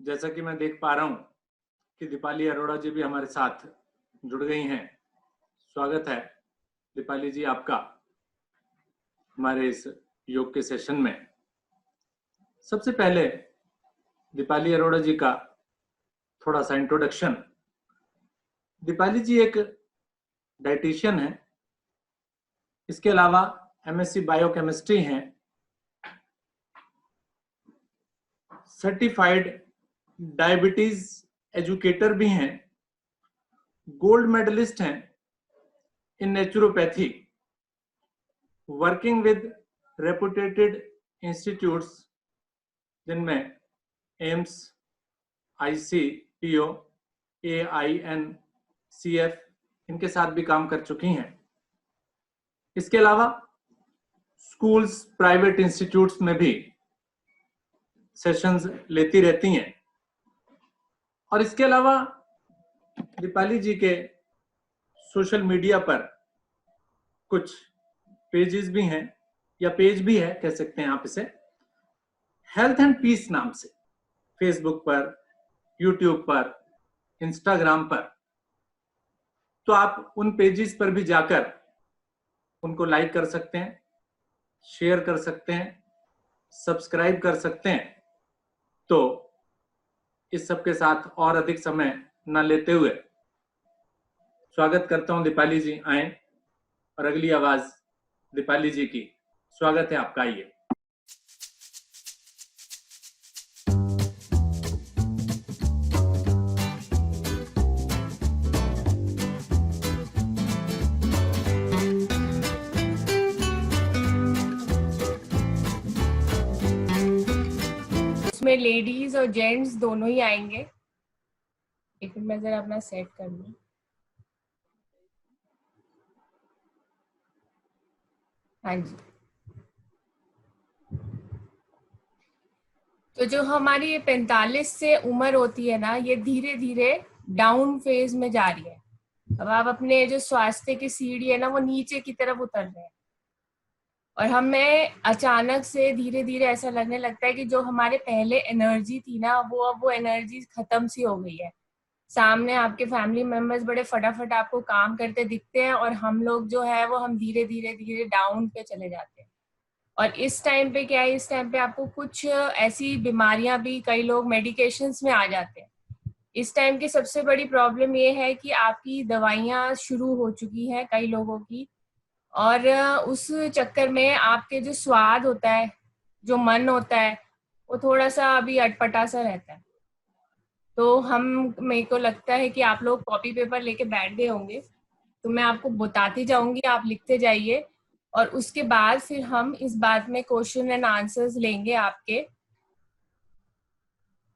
जैसा कि मैं देख पा रहा हूं कि दीपाली अरोड़ा जी भी हमारे साथ जुड़ गई हैं। स्वागत है दीपाली जी आपका हमारे इस योग के सेशन में। सबसे पहले दीपाली अरोड़ा जी का थोड़ा सा इंट्रोडक्शन। दीपाली जी एक डाइटिशियन है, इसके अलावा एमएससी बायोकेमिस्ट्री हैं, सर्टिफाइड डायबिटीज एजुकेटर भी हैं, गोल्ड मेडलिस्ट हैं in naturopathy, working with reputed institutes जिनमें एम्स, ICPO, AINCF इनके साथ भी काम कर चुकी हैं। इसके अलावा स्कूल्स, प्राइवेट इंस्टीट्यूट्स में भी सेशंस लेती रहती हैं। और इसके अलावा दीपाली जी के सोशल मीडिया पर कुछ पेजेस भी हैं, या पेज भी है कह सकते हैं आप इसे, हेल्थ एंड पीस नाम से, फेसबुक पर, यूट्यूब पर, इंस्टाग्राम पर। तो आप उन पेजेस पर भी जाकर उनको लाइक कर सकते हैं, शेयर कर सकते हैं, सब्सक्राइब कर सकते हैं। तो इस सब के साथ और अधिक समय न लेते हुए स्वागत करता हूं दीपाली जी, आए और अगली आवाज दीपाली जी की। स्वागत है आपका। आइए। इसमें लेडीज और जेंट्स दोनों ही आएंगे। एक मिनट मैं जरा अपना सेट कर लूं। हाँ जी। तो जो हमारी ये 45 से उम्र होती है ना, ये धीरे धीरे डाउन फेज में जा रही है। अब आप अपने जो स्वास्थ्य की सीढ़ी है ना, वो नीचे की तरफ उतर रहे हैं, और हमें अचानक से धीरे धीरे ऐसा लगने लगता है कि जो हमारे पहले एनर्जी थी ना, वो अब वो एनर्जी खत्म सी हो गई है। सामने आपके फैमिली मेंबर्स बड़े फटाफट आपको काम करते दिखते हैं, और हम लोग जो है वो हम धीरे धीरे धीरे डाउन पे चले जाते हैं। और इस टाइम पे क्या है, इस टाइम पे आपको कुछ ऐसी बीमारियां भी, कई लोग मेडिकेशंस में आ जाते हैं। इस टाइम की सबसे बड़ी प्रॉब्लम ये है कि आपकी दवाइयां शुरू हो चुकी हैं कई लोगों की, और उस चक्कर में आपके जो स्वाद होता है, जो मन होता है, वो थोड़ा सा अभी अटपटा सा रहता है। तो मेरे को लगता है कि आप लोग कॉपी पेपर लेके बैठ गए होंगे, तो मैं आपको बताती जाऊंगी, आप लिखते जाइए, और उसके बाद फिर हम इस बात में क्वेश्चन एंड आंसर्स लेंगे आपके।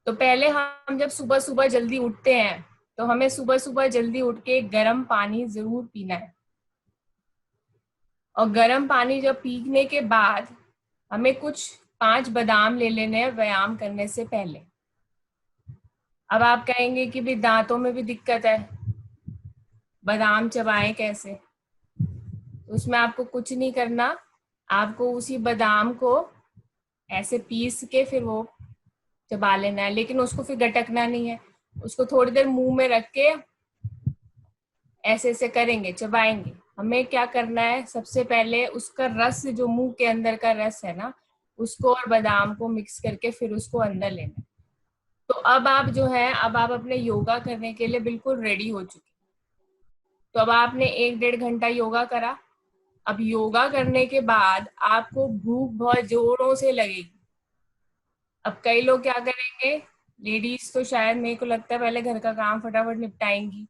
तो पहले हम जब सुबह सुबह जल्दी उठते हैं, तो हमें सुबह सुबह जल्दी उठ के गर्म पानी जरूर पीना है। और गर्म पानी जब पीने के बाद हमें कुछ 5 बादाम ले लेने हैं व्यायाम करने से पहले। अब आप कहेंगे कि भी दांतों में भी दिक्कत है, बादाम चबाएं कैसे? उसमें आपको कुछ नहीं करना, आपको उसी बादाम को ऐसे पीस के फिर वो चबा लेना है, लेकिन उसको फिर गटकना नहीं है। उसको थोड़ी देर मुंह में रख के ऐसे ऐसे करेंगे, चबाएंगे। हमें क्या करना है, सबसे पहले उसका रस, जो मुंह के अंदर का रस है ना, उसको और बादाम को मिक्स करके फिर उसको अंदर लेना है। तो अब आप जो है, अब आप अपने योगा करने के लिए बिल्कुल रेडी हो चुके। तो अब आपने 1-1.5 घंटा योगा करा। अब योगा करने के बाद आपको भूख बहुत जोरों से लगेगी। अब कई लोग क्या करेंगे, लेडीज तो शायद मेरे को लगता है पहले घर का काम फटाफट निपटाएंगी,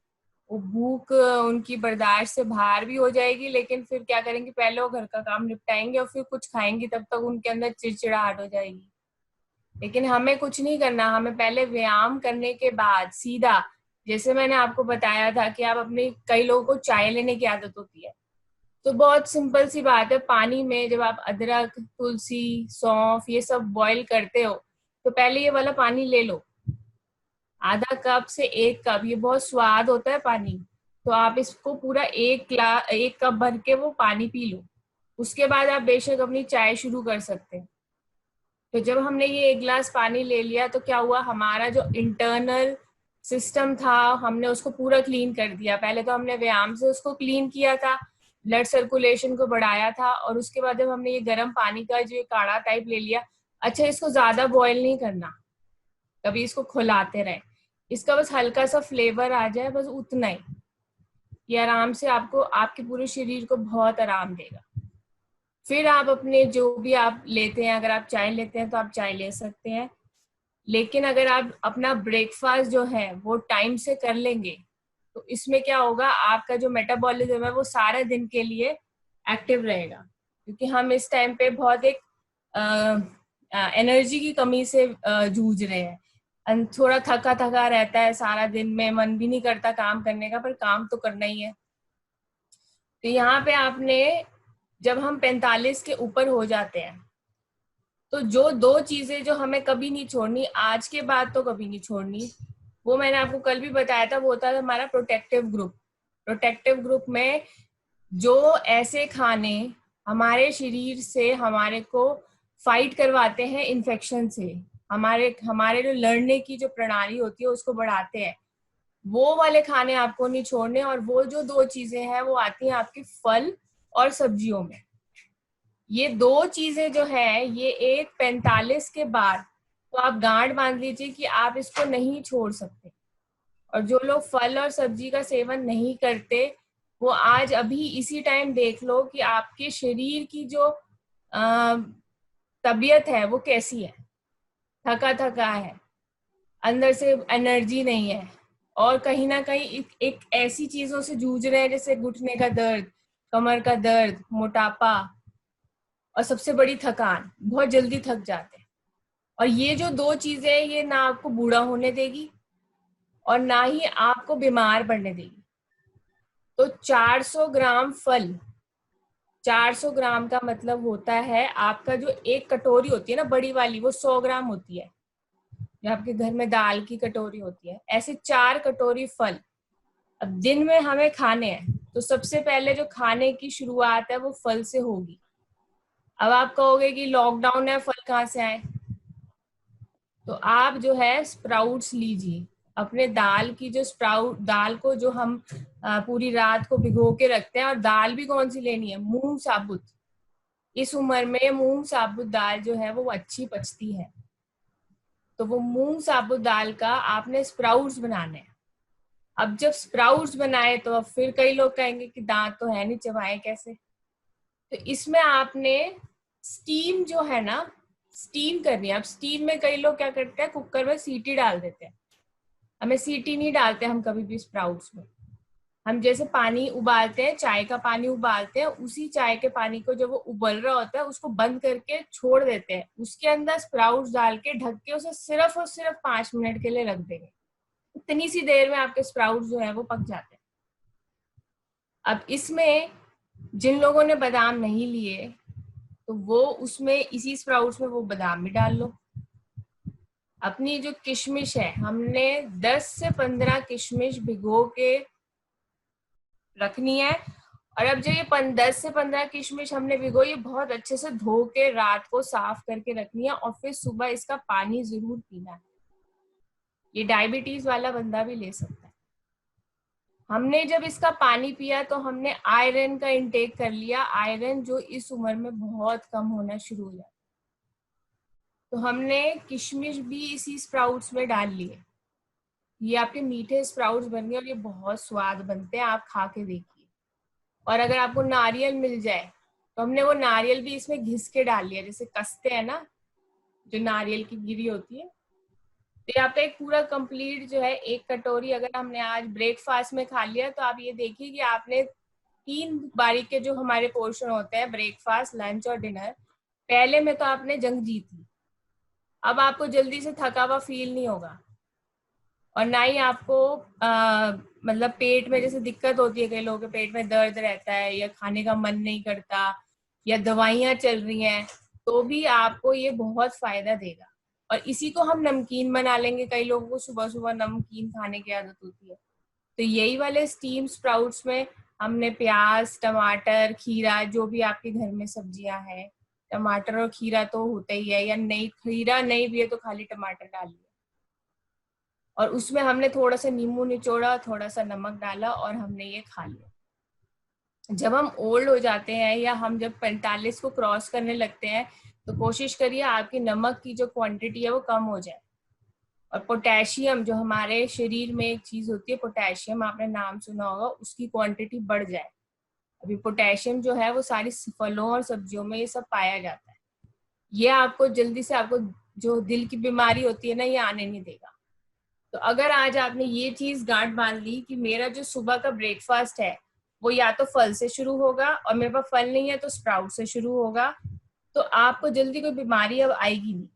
वो भूख उनकी बर्दाश्त से बाहर भी हो जाएगी, लेकिन फिर क्या करेंगे, पहले वो घर का काम निपटाएंगे और फिर कुछ खाएंगी, तब तक उनके अंदर चिड़चिड़ाहट हो जाएगी। लेकिन हमें कुछ नहीं करना, हमें पहले व्यायाम करने के बाद सीधा, जैसे मैंने आपको बताया था कि आप अपने, कई लोगों को चाय लेने की आदत होती है, तो बहुत सिंपल सी बात है, पानी में जब आप अदरक, तुलसी, सौंफ ये सब बॉईल करते हो, तो पहले ये वाला पानी ले लो, आधा कप से 1 कप, ये बहुत स्वाद होता है पानी। तो आप इसको पूरा 1 कप भर के वो पानी पी लो। उसके बाद आप बेशक अपनी चाय शुरू कर सकते हैं। तो जब हमने ये 1 गिलास पानी ले लिया तो क्या हुआ, हमारा जो इंटरनल सिस्टम था हमने उसको पूरा क्लीन कर दिया। पहले तो हमने व्यायाम से उसको क्लीन किया था, ब्लड सर्कुलेशन को बढ़ाया था, और उसके बाद जब हमने ये गर्म पानी का जो काढ़ा टाइप ले लिया, अच्छा इसको ज्यादा बॉयल नहीं करना, कभी इसको खुलाते रहे, इसका बस हल्का सा फ्लेवर आ जाए, बस उतना ही। ये आराम से आपको आपके पूरे शरीर को बहुत आराम देगा। फिर आप अपने जो भी आप लेते हैं, अगर आप चाय लेते हैं तो आप चाय ले सकते हैं, लेकिन अगर आप अपना ब्रेकफास्ट जो है वो टाइम से कर लेंगे तो इसमें क्या होगा, आपका जो मेटाबॉलिज्म है वो सारे दिन के लिए एक्टिव रहेगा। क्योंकि हम इस टाइम पे बहुत एक एनर्जी की कमी से जूझ रहे हैं, थोड़ा थका थका रहता है सारा दिन में, मन भी नहीं करता काम करने का, पर काम तो करना ही है। तो यहाँ पे आपने, जब हम 45 के ऊपर हो जाते हैं तो जो 2 चीजें जो हमें कभी नहीं छोड़नी, आज के बाद तो कभी नहीं छोड़नी, वो मैंने आपको कल भी बताया था, वो होता है हमारा प्रोटेक्टिव ग्रुप। प्रोटेक्टिव ग्रुप में जो ऐसे खाने हमारे शरीर से हमारे को फाइट करवाते हैं इन्फेक्शन से, हमारे जो लड़ने की जो प्रणाली होती है उसको बढ़ाते हैं, वो वाले खाने आपको नहीं छोड़ने। और वो जो 2 चीजें हैं वो आती हैं आपके फल और सब्जियों में। ये 2 चीजें जो है ये एक 45 के बाद तो आप गांठ बांध लीजिए कि आप इसको नहीं छोड़ सकते। और जो लोग फल और सब्जी का सेवन नहीं करते वो आज अभी इसी टाइम देख लो कि आपके शरीर की जो तबीयत है वो कैसी है, थका थका है, अंदर से एनर्जी नहीं है, और कहीं ना कहीं एक ऐसी चीजों से जूझ रहे हैं जैसे घुटने का दर्द, कमर का दर्द, मोटापा, और सबसे बड़ी थकान, बहुत जल्दी थक जाते हैं। और ये जो 2 चीजें हैं ये ना आपको बूढ़ा होने देगी और ना ही आपको बीमार पड़ने देगी। तो 400 ग्राम फल, 400 ग्राम का मतलब होता है आपका जो एक कटोरी होती है ना बड़ी वाली, वो 100 ग्राम होती है, जो आपके घर में दाल की कटोरी होती है, ऐसे 4 कटोरी फल अब दिन में हमें खाने हैं। तो सबसे पहले जो खाने की शुरुआत है वो फल से होगी। अब आप कहोगे कि लॉकडाउन है, फल कहाँ से आए, तो आप जो है स्प्राउट्स लीजिए, अपने दाल की जो दाल को जो हम पूरी रात को भिगो के रखते हैं, और दाल भी कौन सी लेनी है, मूंग साबुत। इस उम्र में मूंग साबुत दाल जो है वो अच्छी पचती है, तो वो मूंग साबुत दाल का आपने स्प्राउट्स बनाने हैं। अब जब स्प्राउट्स बनाए तो अब फिर कई लोग कहेंगे कि दांत तो है नहीं, चबाए कैसे, तो इसमें आपने स्टीम जो है ना, स्टीम करनी है। अब स्टीम में कई लोग क्या करते हैं, कुकर में सीटी डाल देते हैं, हमें सीटी नहीं डालते हम कभी भी स्प्राउट्स में। हम जैसे पानी उबालते हैं, चाय का पानी उबालते हैं, उसी चाय के पानी को जब वो उबल रहा होता है उसको बंद करके छोड़ देते हैं, उसके अंदर स्प्राउट्स डाल के ढक के उसे सिर्फ और सिर्फ 5 मिनट के लिए रख देंगे। इतनी सी देर में आपके स्प्राउट्स जो है वो पक जाते हैं। अब इसमें जिन लोगों ने बादाम नहीं लिए तो वो उसमें इसी स्प्राउट्स में वो बादाम भी डाल लो। अपनी जो किशमिश है, हमने 10 से 15 किशमिश भिगो के रखनी है। और अब जो ये 10 से 15 किशमिश हमने भिगो, ये बहुत अच्छे से धो के रात को साफ करके रखनी है, और फिर सुबह इसका पानी जरूर पीना है। ये डायबिटीज वाला बंदा भी ले सकता है। हमने जब इसका पानी पिया तो हमने आयरन का इंटेक कर लिया। आयरन जो इस उम्र में बहुत कम होना शुरू हो जाता है, तो हमने किशमिश भी इसी स्प्राउट्स में डाल लिए। ये आपके मीठे स्प्राउट्स बन गए और ये बहुत स्वाद बनते हैं, आप खा के देखिए। और अगर आपको नारियल मिल जाए तो हमने वो नारियल भी इसमें घिस के डाल लिया, जैसे कसते हैं ना जो नारियल की गिरी होती है। तो ये आपका एक पूरा कंप्लीट जो है 1 कटोरी अगर हमने आज ब्रेकफास्ट में खा लिया, तो आप ये देखिए कि आपने 3 बारी के जो हमारे पोर्शन होते हैं, ब्रेकफास्ट, लंच और डिनर, पहले में तो आपने जंग जीत ली। अब आपको जल्दी से थका हुआ फील नहीं होगा, और ना ही आपको मतलब पेट में जैसे दिक्कत होती है, कई लोगों के पेट में दर्द रहता है या खाने का मन नहीं करता या दवाइयां चल रही हैं, तो भी आपको ये बहुत फायदा देगा। और इसी को हम नमकीन बना लेंगे, कई लोगों को सुबह सुबह नमकीन खाने की आदत होती है, तो यही वाले स्टीम स्प्राउट्स में हमने प्याज, टमाटर, खीरा, जो भी आपके घर में सब्जियां हैं, टमाटर और खीरा तो होता ही है, या नहीं खीरा नहीं भी है तो खाली टमाटर डालिए, और उसमें हमने थोड़ा सा नींबू निचोड़ा, थोड़ा सा नमक डाला और हमने ये खा लिया। जब हम ओल्ड हो जाते हैं या हम जब 45 को क्रॉस करने लगते हैं तो कोशिश करिए आपकी नमक की जो क्वांटिटी है वो कम हो जाए। और पोटेशियम, जो हमारे शरीर में एक चीज होती है पोटेशियम, आपने नाम सुना होगा, उसकी क्वांटिटी बढ़ जाए। अभी पोटेशियम जो है वो सारी फलों और सब्जियों में ये सब पाया जाता है। ये आपको जल्दी से, आपको जो दिल की बीमारी होती है ना, ये आने नहीं देगा। तो अगर आज आपने ये चीज गांठ बांध ली कि मेरा जो सुबह का ब्रेकफास्ट है वो या तो फल से शुरू होगा, और मेरे पास फल नहीं है तो स्प्राउट से शुरू होगा, तो आपको जल्दी कोई बीमारी अब आएगी नहीं।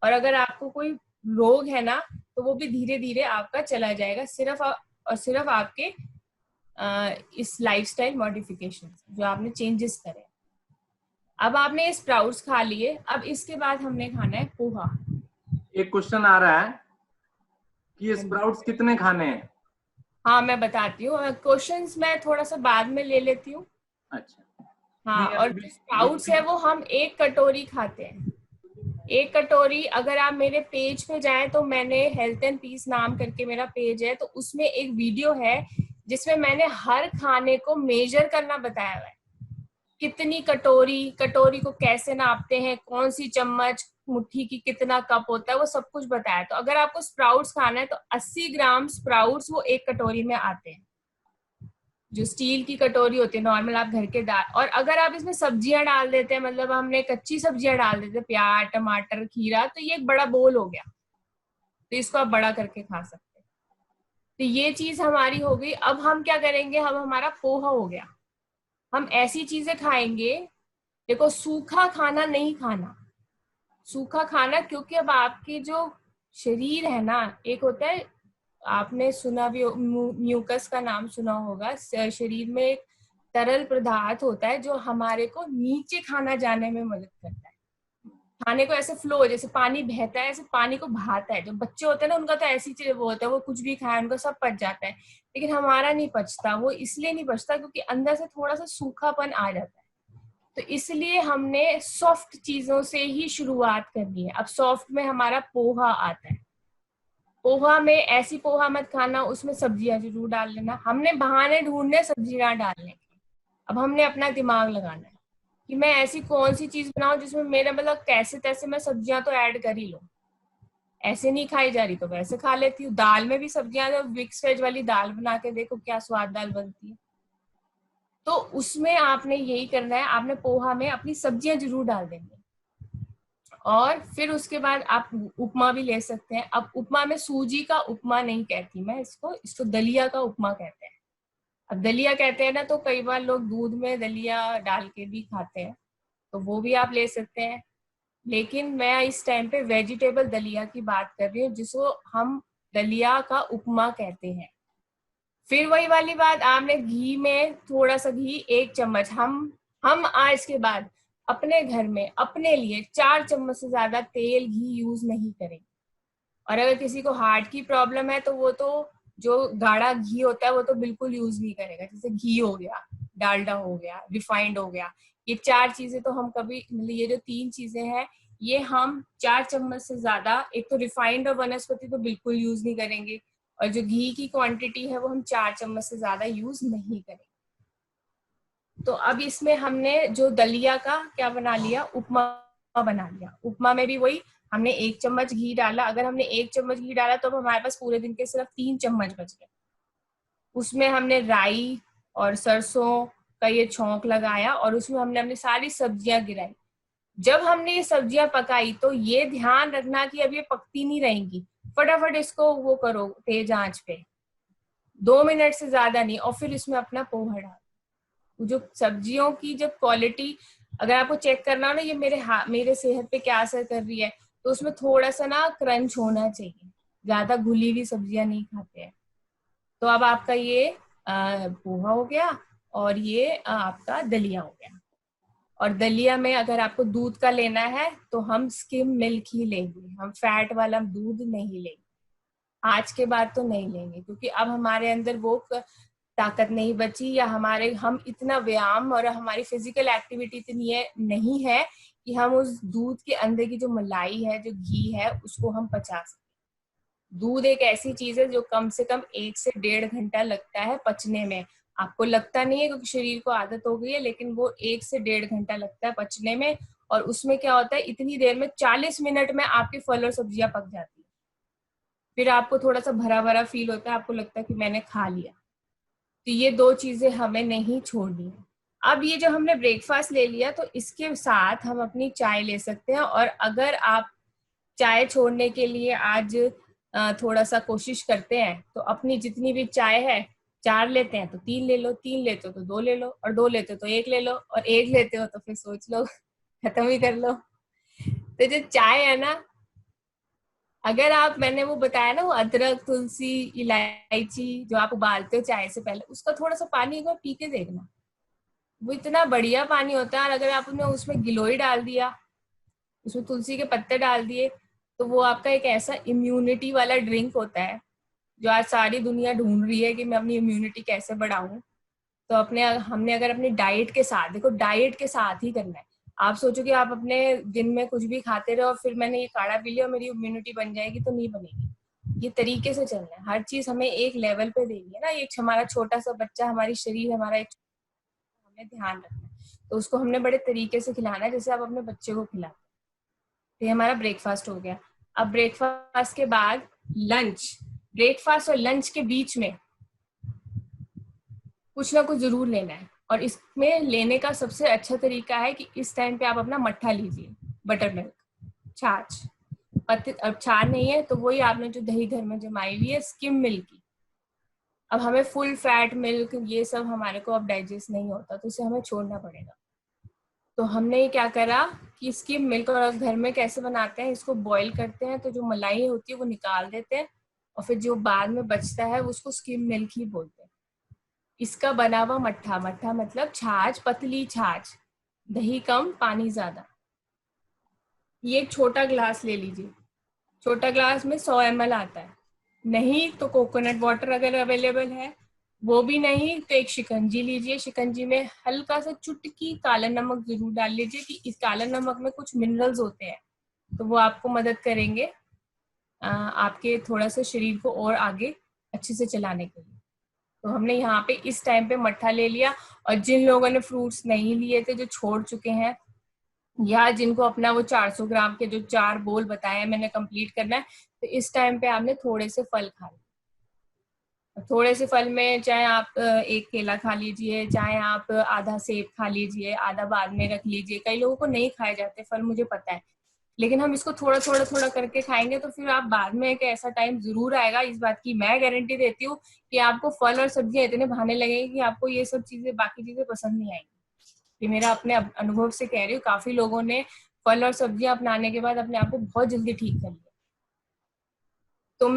और अगर आपको कोई रोग है ना तो वो भी धीरे धीरे आपका चला जाएगा, सिर्फ और सिर्फ आपके इस लाइफस्टाइल मॉडिफिकेशन जो आपने चेंजेस करे। अब आपने स्प्राउट्स खा लिए, अब इसके बाद हमने खाना है पोहा। एक क्वेश्चन आ रहा है कि ये स्प्राउट्स कितने खाने हैं? हाँ मैं बताती हूँ, क्वेश्चंस मैं थोड़ा सा बाद में ले लेती हूँ। अच्छा। हाँ, और जो स्प्राउट्स है वो हम 1 कटोरी खाते हैं। 1 कटोरी, अगर आप मेरे पेज पे जाएं तो मैंने हेल्थ एंड पीस नाम करके मेरा पेज है, तो उसमें एक वीडियो है जिसमें मैंने हर खाने को मेजर करना बताया हुआ है। कितनी कटोरी, कटोरी को कैसे नापते हैं, कौन सी चम्मच, मुट्ठी की कितना कप होता है, वो सब कुछ बताया। तो अगर आपको स्प्राउट्स खाना है तो 80 ग्राम स्प्राउट्स वो 1 कटोरी में आते हैं, जो स्टील की कटोरी होती है नॉर्मल आप घर के दाल। और अगर आप इसमें सब्जियां डाल देते हैं, मतलब हमने कच्ची सब्जियां डाल देते हैं, प्याज टमाटर खीरा, तो ये एक बड़ा बोल हो गया, तो इसको आप बड़ा करके खा सकते हैं। तो ये चीज हमारी हो गई। अब हम क्या करेंगे, हम हमारा पोहा हो गया, हम ऐसी चीजें खाएंगे। देखो सूखा खाना नहीं खाना, सूखा खाना, क्योंकि अब आपकी जो शरीर है ना, एक होता है, आपने सुना भी म्यूकस का नाम सुना होगा, शरीर में एक तरल पदार्थ होता है जो हमारे को नीचे खाना जाने में मदद करता है। खाने को ऐसे फ्लो, जैसे पानी बहता है ऐसे पानी को बहाता है। जो बच्चे होते हैं ना उनका तो ऐसी चीज वो होता है, वो कुछ भी खाए उनका सब पच जाता है, लेकिन हमारा नहीं पचता। वो इसलिए नहीं पचता क्योंकि अंदर से थोड़ा सा सूखापन आ जाता है। तो इसलिए हमने सॉफ्ट चीजों से ही शुरुआत करनी है। अब सॉफ्ट में हमारा पोहा आता है। पोहा में ऐसी पोहा मत खाना, उसमें सब्जियां जरूर डाल लेना। हमने बहाने ढूंढने सब्जियां डालने के। अब हमने अपना दिमाग लगाना है कि मैं ऐसी कौन सी चीज बनाऊं जिसमें मेरा मतलब कैसे तैसे मैं सब्जियां तो ऐड कर ही लूं। ऐसे नहीं खाई जा रही तो वैसे खा लेती हूँ। दाल में भी सब्जियां, जो मिक्स वेज वाली दाल बना के देखो क्या स्वाद दाल बनती है। तो उसमें आपने यही करना है, आपने पोहा में अपनी सब्जियां जरूर डाल देंगे। और फिर उसके बाद आप उपमा भी ले सकते हैं। अब उपमा में सूजी का उपमा नहीं कहती मैं इसको दलिया का उपमा कहते हैं। अब दलिया कहते हैं ना, तो कई बार लोग दूध में दलिया डाल के भी खाते हैं, तो वो भी आप ले सकते हैं। लेकिन मैं इस टाइम पे वेजिटेबल दलिया की बात कर रही हूँ, जिसको हम दलिया का उपमा कहते हैं। फिर वही वाली बात, आपने घी में थोड़ा सा घी, 1 चम्मच, हम आज के बाद अपने घर में अपने लिए 4 चम्मच से ज्यादा तेल घी यूज नहीं करेंगे। और अगर किसी को हार्ट की प्रॉब्लम है तो वो तो जो गाढ़ा घी होता है वो तो बिल्कुल यूज नहीं करेगा। जैसे घी हो गया, डालडा हो गया, रिफाइंड हो गया, ये 4 चीजें तो हम कभी, मतलब ये जो 3 चीजें हैं ये हम 4 चम्मच से ज्यादा, एक तो रिफाइंड और वनस्पति तो बिल्कुल यूज नहीं करेंगे, और जो घी की क्वांटिटी है वो हम 4 चम्मच से ज्यादा यूज नहीं करेंगे। तो अब इसमें हमने जो दलिया का क्या बना लिया, उपमा बना लिया। उपमा में भी वही, हमने 1 चम्मच घी डाला। अगर हमने 1 चम्मच घी डाला तो हमारे पास पूरे दिन के सिर्फ 3 चम्मच बच गए। उसमें हमने राई और सरसों का ये छौंक लगाया, और उसमें हमने अपनी सारी सब्जियां गिराई। जब हमने ये सब्जियां पकाई तो ये ध्यान रखना कि अब ये पकती नहीं रहेंगी, फटाफट इसको वो करो तेज आंच पे, 2 मिनट से ज्यादा नहीं। और फिर इसमें अपना पोहा डाल। जो सब्जियों की जब क्वालिटी, अगर आपको चेक करना हो ना ये मेरे सेहत पे क्या असर कर रही है, तो उसमें थोड़ा सा ना क्रंच होना चाहिए। ज्यादा घुली हुई सब्जियां नहीं खाते हैं। तो अब आपका ये पोहा हो गया, और ये आपका दलिया हो गया। और दलिया में अगर आपको दूध का लेना है तो हम स्किम मिल्क ही लेंगे, हम फैट वाला दूध नहीं लेंगे। आज के बाद तो नहीं लेंगे, क्योंकि अब हमारे अंदर वो ताकत नहीं बची, या हम इतना व्यायाम और हमारी फिजिकल एक्टिविटी इतनी नहीं है कि हम उस दूध के अंदर की जो मलाई है, जो घी है, उसको हम पचा सकें। दूध एक ऐसी चीज है जो कम से कम 1 से 1.5 घंटा लगता है पचने में। आपको लगता नहीं है क्योंकि शरीर को आदत हो गई है, लेकिन वो 1 से 1.5 घंटा लगता है पचने में। और उसमें क्या होता है, इतनी देर में 40 मिनट में आपकी फल और सब्जियां पक जाती है। फिर आपको थोड़ा सा भरा भरा फील होता है, आपको लगता है कि मैंने खा लिया। तो ये 2 चीजें हमें नहीं छोड़नी है। अब ये जो हमने ब्रेकफास्ट ले लिया, तो इसके साथ हम अपनी चाय ले सकते हैं। और अगर आप चाय छोड़ने के लिए आज थोड़ा सा कोशिश करते हैं, तो अपनी जितनी भी चाय है, 4 लेते हैं तो 3 ले लो, 3 लेते हो तो 2 ले लो, और 2 लेते हो तो 1 ले लो, और 1 लेते हो तो फिर सोच लो खत्म ही कर लो। तो जो चाय है ना, अगर आप, मैंने वो बताया ना, वो अदरक, तुलसी, इलायची जो आप उबालते हो चाय से पहले, उसका थोड़ा सा पानी एक बार पी के देखना, वो इतना बढ़िया पानी होता है। और अगर आपने उसमें गिलोय डाल दिया, उसमें तुलसी के पत्ते डाल दिए, तो वो आपका एक ऐसा इम्यूनिटी वाला ड्रिंक होता है जो आज सारी दुनिया ढूंढ रही है कि मैं अपनी इम्यूनिटी कैसे बढ़ाऊं। तो हमने अगर अपनी डाइट के साथ, देखो डाइट के साथ ही करना है। आप सोचो कि आप अपने दिन में कुछ भी खाते रहो और फिर मैंने ये काढ़ा पी लिया और मेरी इम्यूनिटी बन जाएगी, तो नहीं बनेगी। ये तरीके से चलना है, हर चीज हमें एक लेवल पे देनी है ना। एक हमारा छोटा सा बच्चा, हमारी शरीर, हमारा एक, हमें ध्यान रखना है, तो उसको हमने बड़े तरीके से खिलाना है, जैसे आप अपने बच्चे को खिलाते हैं। तो ये हमारा ब्रेकफास्ट हो गया। अब ब्रेकफास्ट के बाद लंच। ब्रेकफास्ट और लंच के बीच में कुछ ना कुछ जरूर लेना है, और इसमें लेने का सबसे अच्छा तरीका है कि इस टाइम पे आप अपना मट्ठा लीजिए, बटर मिल्क, छाछ। अब छाछ नहीं है तो वही आपने जो दही घर में जमाई हुई है, स्किम मिल्क की। अब हमें फुल फैट मिल्क ये सब हमारे को अब डाइजेस्ट नहीं होता, तो इसे हमें छोड़ना पड़ेगा। तो हमने ये क्या करा कि स्किम मिल्क, और घर में कैसे बनाते हैं, इसको बॉईल करते हैं तो जो मलाई होती है वो निकाल देते हैं, और फिर जो बाद में बचता है उसको स्किम मिल्क ही बोलते हैं। इसका बना हुआ मट्ठा, मट्ठा मतलब छाछ, पतली छाछ, दही कम पानी ज्यादा। ये एक छोटा ग्लास ले लीजिए, छोटा ग्लास में 100 ml आता है। नहीं तो कोकोनट वाटर अगर अवेलेबल है, वो भी नहीं तो एक शिकंजी लीजिए। शिकंजी में हल्का सा चुटकी काला नमक जरूर डाल लीजिए, कि इस काला नमक में कुछ मिनरल्स होते हैं, तो वो आपको मदद करेंगे आपके थोड़ा सा शरीर को और आगे अच्छे से चलाने के लिए। तो हमने यहाँ पे इस टाइम पे मट्ठा ले लिया। और जिन लोगों ने फ्रूट्स नहीं लिए थे, जो छोड़ चुके हैं, या जिनको अपना वो 400 ग्राम के जो 4 बोल बताया मैंने कंप्लीट करना है, तो इस टाइम पे आपने थोड़े से फल खाए। थोड़े से फल में चाहे आप एक केला खा लीजिए, चाहे आप आधा सेब खा लीजिए, आधा बाद में रख लीजिए। कई लोगों को नहीं खाए जाते फल, मुझे पता है, लेकिन हम इसको थोड़ा थोड़ा थोड़ा करके खाएंगे तो फिर आप बाद में एक ऐसा टाइम जरूर आएगा, इस बात की मैं गारंटी देती हूँ, कि आपको फल और सब्जियां इतने भाने लगेंगे कि आपको ये सब चीजें, बाकी चीजें पसंद नहीं आएंगी। ये मेरा अपने अनुभव से कह रही हूँ, काफी लोगों ने फल और सब्जियां अपनाने के बाद अपने आप को बहुत जल्दी ठीक कर लिया। तो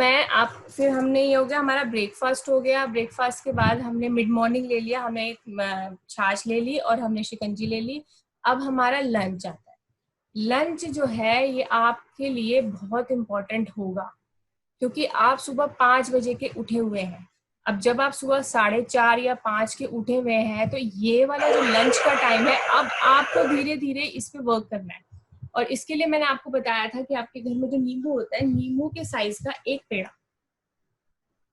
फिर हमने ये हो गया, हमारा ब्रेकफास्ट हो गया। ब्रेकफास्ट के बाद हमने मिड मॉर्निंग ले लिया, हमने एक छाछ ले ली और हमने शिकंजी ले ली। अब हमारा लंच आता है। लंच जो है ये आपके लिए बहुत इंपॉर्टेंट होगा, क्योंकि आप सुबह 5 बजे के उठे हुए हैं। अब जब आप सुबह 4:30 या 5 के उठे हुए हैं, तो ये वाला जो लंच का टाइम है, अब आपको धीरे धीरे इस पे वर्क करना है। और इसके लिए मैंने आपको बताया था कि आपके घर में जो नींबू होता है, नींबू के साइज का एक पेड़ा,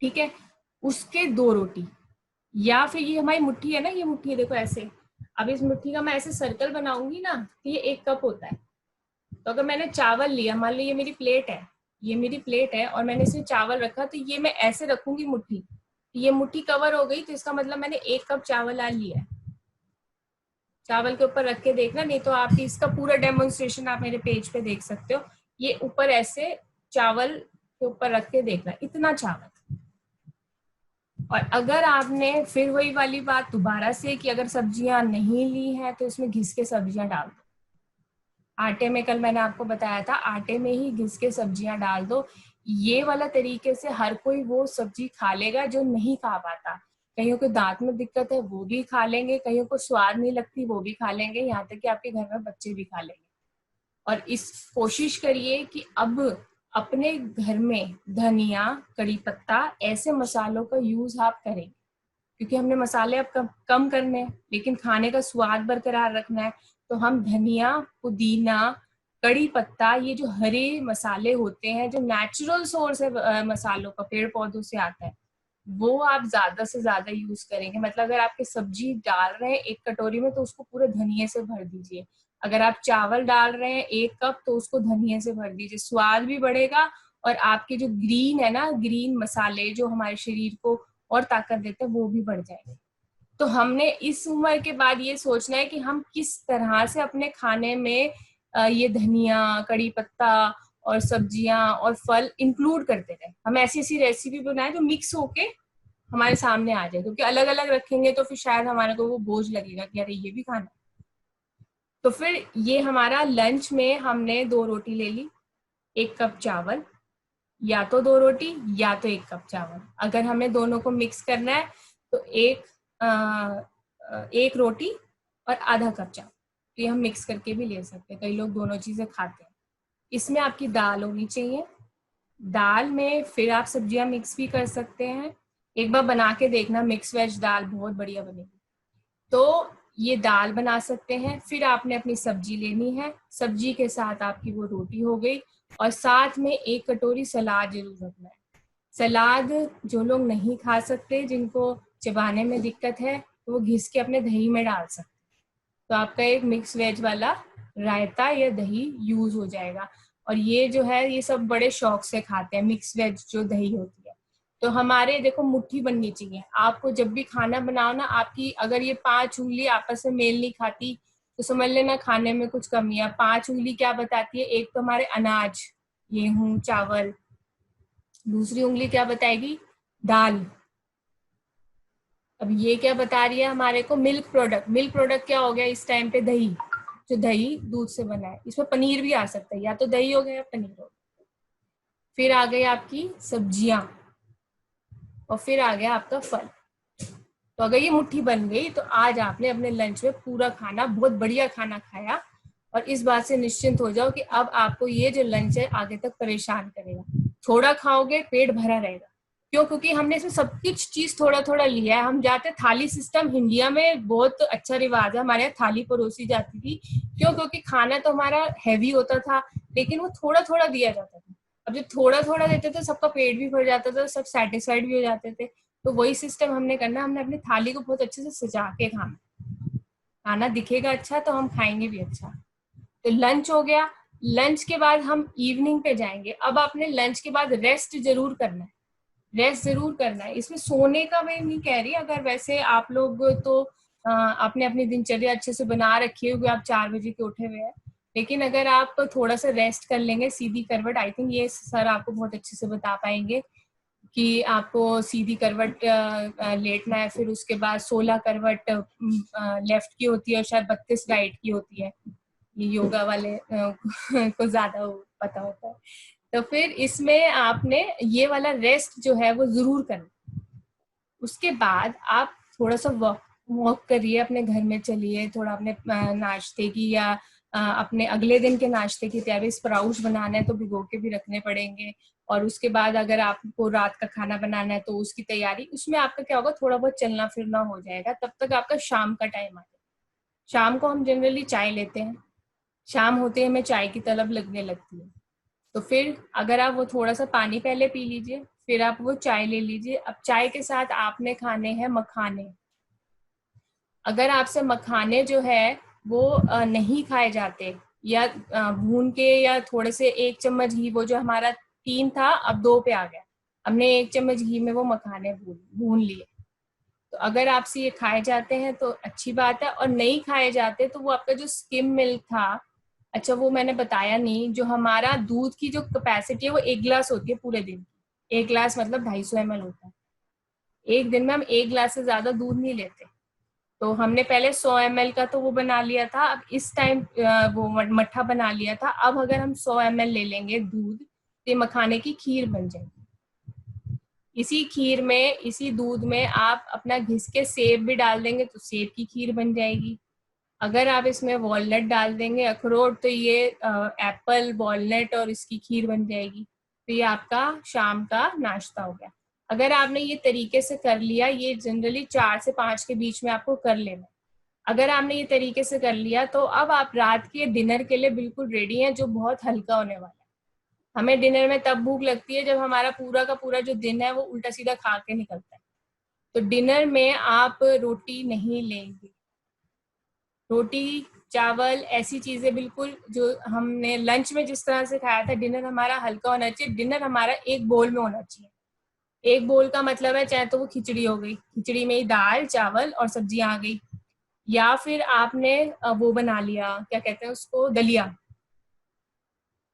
ठीक है, उसके 2 रोटी, या फिर ये हमारी मुट्ठी है ना, ये मुट्ठी है देखो ऐसे। अब इस मुट्ठी का मैं ऐसे सर्कल बनाऊंगी ना, तो ये 1 कप होता है। तो अगर मैंने चावल लिया, मान लो ये मेरी प्लेट है, ये मेरी प्लेट है और मैंने इसमें चावल रखा, तो ये मैं ऐसे रखूंगी मुट्ठी, ये मुट्ठी कवर हो गई, तो इसका मतलब मैंने 1 कप चावल डाल लिया है। चावल के ऊपर रख के देखना, नहीं तो आप इसका पूरा डेमोन्स्ट्रेशन आप मेरे पेज पे देख सकते हो। ये ऊपर ऐसे चावल के ऊपर रख के देखना, इतना चावल। और अगर आपने, फिर वही वाली बात दोबारा से, कि अगर सब्जियां नहीं ली हैं तो इसमें घिस के सब्जियां डाल दो। आटे में, कल मैंने आपको बताया था, आटे में ही घिस के सब्जियां डाल दो। ये वाला तरीके से हर कोई वो सब्जी खा लेगा जो नहीं खा पाता। कईयों को दांत में दिक्कत है, वो भी खा लेंगे, कईयों को स्वाद नहीं लगती, वो भी खा लेंगे, यहाँ तक कि आपके घर में बच्चे भी खा लेंगे। और इस कोशिश करिए कि अब अपने घर में धनिया, कड़ी पत्ता, ऐसे मसालों का यूज आप करें। क्योंकि हमने मसाले अब कम करने हैं, लेकिन खाने का स्वाद बरकरार रखना है। तो हम धनिया, पुदीना, कड़ी पत्ता, ये जो हरे मसाले होते हैं, जो नेचुरल सोर्स है मसालों का, पेड़ पौधों से आता है, वो आप ज्यादा से ज्यादा यूज करेंगे। मतलब अगर आपके सब्जी डाल रहे हैं 1 कटोरी में, तो उसको पूरे धनिये से भर दीजिए। अगर आप चावल डाल रहे हैं 1 कप, तो उसको धनिये से भर दीजिए। स्वाद भी बढ़ेगा और आपके जो ग्रीन है ना, ग्रीन मसाले जो हमारे शरीर को और ताकत देते हैं, वो भी बढ़ जाएंगे। तो हमने इस उम्र के बाद ये सोचना है कि हम किस तरह से अपने खाने में ये धनिया, कड़ी पत्ता और सब्जियां और फल इंक्लूड करते रहे। हम ऐसी ऐसी रेसिपी बनाए जो मिक्स होके हमारे सामने आ जाए, क्योंकि अलग अलग रखेंगे तो फिर शायद हमारे को वो बोझ लगेगा कि अरे ये भी खाना। तो फिर ये हमारा लंच में हमने 2 रोटी ले ली, 1 कप चावल, या तो 2 रोटी या तो 1 कप चावल। अगर हमें दोनों को मिक्स करना है तो 1 रोटी और आधा कप चावल। तो ये हम मिक्स करके भी ले सकते हैं, कई लोग दोनों चीजें खाते हैं। इसमें आपकी दाल होनी चाहिए। दाल में फिर आप सब्जियां मिक्स भी कर सकते हैं। एक बार बना के देखना, मिक्स वेज दाल बहुत बढ़िया बनेगी। तो ये दाल बना सकते हैं। फिर आपने अपनी सब्जी लेनी है, सब्जी के साथ आपकी वो रोटी हो गई, और साथ में 1 कटोरी सलाद जरूर रखना है। सलाद जो लोग नहीं खा सकते, जिनको चबाने में दिक्कत है, तो वो घिस के अपने दही में डाल सकते हैं। तो आपका एक मिक्स वेज वाला रायता या दही यूज हो जाएगा। और ये जो है, ये सब बड़े शौक से खाते हैं मिक्स वेज जो दही होती है। तो हमारे देखो मुट्ठी बननी चाहिए। आपको जब भी खाना बनाओ ना, आपकी अगर ये 5 उंगली आपस में मेल नहीं खाती, तो समझ लेना खाने में कुछ कमी है। 5 उंगली क्या बताती है? एक तो हमारे अनाज, गेहूं, चावल। दूसरी उंगली क्या बताएगी? दाल। अब ये क्या बता रही है हमारे को? Milk product. मिल्क प्रोडक्ट क्या हो गया इस टाइम पे? दही। जो दही दूध से बना है। इसमें पनीर भी आ सकता है, या तो दही हो गया या पनीर हो गया। फिर आ गई आपकी सब्जियां, और फिर आ गया आपका फल। तो अगर ये मुट्ठी बन गई, तो आज आपने अपने लंच में पूरा खाना, बहुत बढ़िया खाना खाया। और इस बात से निश्चिंत हो जाओ कि अब आपको ये जो लंच है आगे तक परेशान करेगा। थोड़ा खाओगे, पेट भरा रहेगा। क्यों? क्योंकि हमने इसमें सब कुछ चीज थोड़ा थोड़ा लिया है। हम जाते थाली सिस्टम, इंडिया में बहुत अच्छा रिवाज है, हमारे यहाँ थाली परोसी जाती थी। क्यों? क्योंकि खाना तो हमारा हैवी होता था, लेकिन वो थोड़ा थोड़ा दिया जाता था। अब जब थोड़ा थोड़ा देते थे, सबका पेट भी भर जाता था, सब सेटिस्फाइड भी हो जाते थे। तो वही सिस्टम हमने करना। हमने अपनी थाली को बहुत अच्छे से सजा के खाना। खाना दिखेगा अच्छा तो हम खाएंगे भी अच्छा। तो लंच हो गया। लंच के बाद हम इवनिंग पे जाएंगे। अब आपने लंच के बाद रेस्ट जरूर करना है। रेस्ट जरूर करना है। इसमें सोने का मैं नहीं कह रही, अगर वैसे आप लोग तो आपने अपनी दिनचर्या अच्छे से बना रखी होगी, आप 4 बजे के उठे हुए हैं, लेकिन अगर आप थोड़ा सा रेस्ट कर लेंगे, सीधी करवट, आई थिंक ये सर आपको बहुत अच्छे से बता पाएंगे कि आपको सीधी करवट लेटना है। फिर उसके बाद 16 करवट लेफ्ट की होती है, और शायद 32 राइट की होती है। ये योगा वाले को ज्यादा पता होता है। तो फिर इसमें आपने ये वाला रेस्ट जो है वो जरूर करना। उसके बाद आप थोड़ा सा वॉक करिए, अपने घर में चलिए, थोड़ा अपने नाश्ते की या अपने अगले दिन के नाश्ते की तैयारी। स्प्राउट्स बनाना है तो भिगो के भी रखने पड़ेंगे। और उसके बाद अगर आपको रात का खाना बनाना है तो उसकी तैयारी। उसमें आपका क्या होगा, थोड़ा बहुत चलना फिरना हो जाएगा। तब तक आपका शाम का टाइम आ जाएगा। शाम को हम जनरली चाय लेते हैं। शाम होते ही हमें चाय की तलब लगने लगती है। तो फिर अगर आप वो थोड़ा सा पानी पहले पी लीजिए, फिर आप वो चाय ले लीजिए। अब चाय के साथ आपने खाने हैं मखाने। अगर आपसे मखाने जो है वो नहीं खाए जाते, या भून के, या थोड़े से 1 चम्मच घी, वो जो हमारा 3 था अब 2 पे आ गया, हमने 1 चम्मच घी में वो मखाने भून लिए। तो अगर आपसे ये खाए जाते हैं तो अच्छी बात है, और नहीं खाए जाते तो वो आपका जो स्किम मिल्क था, अच्छा वो मैंने बताया नहीं, जो हमारा दूध की जो कैपेसिटी है वो 1 गिलास होती है पूरे दिन की। 1 गिलास मतलब 250 ml होता है। एक दिन में हम 1 गिलास से ज्यादा दूध नहीं लेते। तो हमने पहले 100 ml का तो वो बना लिया था। अब इस टाइम वो मट्ठा बना लिया था। अब अगर हम 100 ml ले लेंगे दूध, तो ये मखाने की खीर बन जाएगी। इसी खीर में, इसी दूध में आप अपना घिस के सेब भी डाल देंगे तो सेब की खीर बन जाएगी। अगर आप इसमें वॉलनट डाल देंगे, अखरोट, तो ये एप्पल, वॉलनट और इसकी खीर बन जाएगी। तो ये आपका शाम का नाश्ता हो गया। अगर आपने ये तरीके से कर लिया, ये जनरली 4 से 5 के बीच में आपको कर लेना। अगर आपने ये तरीके से कर लिया तो अब आप रात के डिनर के लिए बिल्कुल रेडी हैं, जो बहुत हल्का होने वाला है। हमें डिनर में तब भूख लगती है जब हमारा पूरा का पूरा जो दिन है वो उल्टा सीधा खा के निकलता है। तो डिनर में आप रोटी नहीं लेंगे। रोटी, चावल, ऐसी चीजें बिल्कुल जो हमने लंच में जिस तरह से खाया था, डिनर हमारा हल्का होना चाहिए। डिनर हमारा एक बोल में होना चाहिए। एक बोल का मतलब है चाहे तो वो खिचड़ी हो गई, खिचड़ी में ही दाल, चावल और सब्जियां आ गई, या फिर आपने वो बना लिया, क्या कहते हैं उसको, दलिया।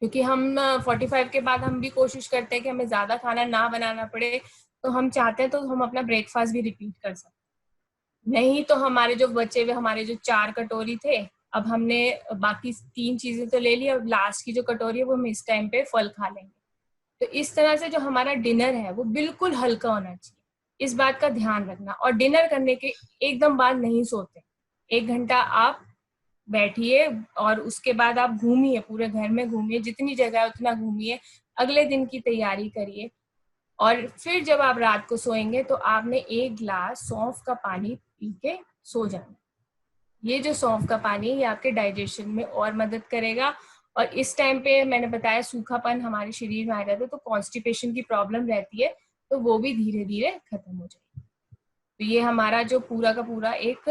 क्योंकि हम 45 के बाद हम भी कोशिश करते हैं कि हमें ज्यादा खाना ना बनाना पड़े, तो हम चाहते हैं तो हम अपना ब्रेकफास्ट भी रिपीट कर सकते। नहीं तो हमारे जो बचे हुए, हमारे जो 4 कटोरी थे, अब हमने बाकी 3 चीजें तो ले ली, अब लास्ट की जो कटोरी है वो हम इस टाइम पे फल खा लेंगे। तो इस तरह से जो हमारा डिनर है वो बिल्कुल हल्का होना चाहिए। इस बात का ध्यान रखना। और डिनर करने के एकदम बाद नहीं सोते। 1 घंटा आप बैठिए और उसके बाद आप घूमिए, पूरे घर में घूमिए, जितनी जगह है उतना घूमिए, अगले दिन की तैयारी करिए। और फिर जब आप रात को सोएंगे तो आपने 1 गिलास सौंफ का पानी पी के सो जाना। ये जो सौंफ का पानी है ये आपके डाइजेशन में और मदद करेगा। और इस टाइम पे मैंने बताया सूखापन हमारे शरीर में आ जाता है, तो कॉन्स्टिपेशन की प्रॉब्लम रहती है, तो वो भी धीरे धीरे खत्म हो जाएगी। तो ये हमारा जो पूरा का पूरा एक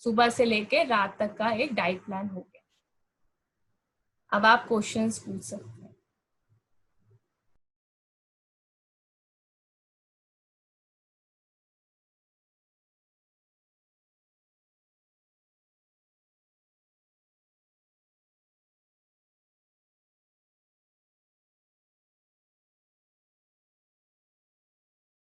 सुबह से लेके रात तक का एक डाइट प्लान हो गया। अब आप क्वेश्चंस पूछ सकते हैं।